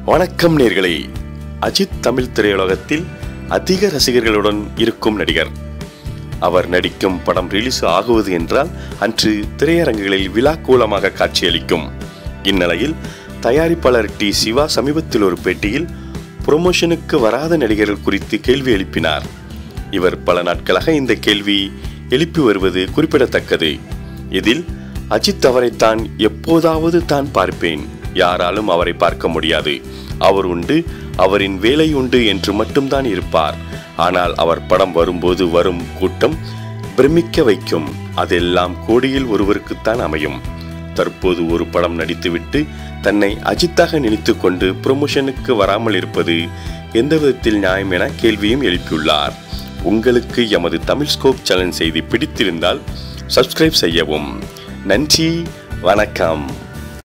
வணக்கம் நேர்களே. அஜித் தமிழ் திரையுலகத்தில் அதிக ரசிகர்களுடன் இருக்கும் நடிகர். அவர் நடிக்கும் படம் ரிலீஸ் ஆகுவது என்றால் அன்று திரையரங்குகளில் விழாக்கோலமாக காட்சியளிக்கும். இந்நிலையில் தயாரிப்பாளர் டி. சிவா சமீபத்தில் ஒரு பேட்டியில் புரமோஷனுக்கு வராத நடிகர்கள் குறித்து கேள்வி எழுப்பினார். இவர் பல நாட்களாக இந்த கேள்வி எழுப்பி வருவது குறிப்பிடத்தக்கது. இதில் அஜித் அவரைத்தான் எப்போதாவது தான் பார்ப்பேன், யாராலும் அவரை பார்க்க முடியாது, அவர் உண்டு, அவரின் வேலை உண்டு என்று மட்டும்தான் இருப்பார். ஆனால் அவர் படம் வரும்போது வரும் கூட்டம் பிரமிக்க வைக்கும். அதெல்லாம் கோடியில் ஒருவருக்குத்தான் அமையும். தற்போது ஒரு படம் நடித்துவிட்டு தன்னை அஜித்தாக நினைத்து கொண்டு ப்ரொமோஷனுக்கு வராமல் இருப்பது எந்த விதத்தில் நியாயம் என கேள்வியும் எழுப்பியுள்ளார். உங்களுக்கு எமது தமிழ் ஸ்கோப் சேனல் செய்தி பிடித்திருந்தால் சப்ஸ்கிரைப் செய்யவும். நன்றி, வணக்கம்.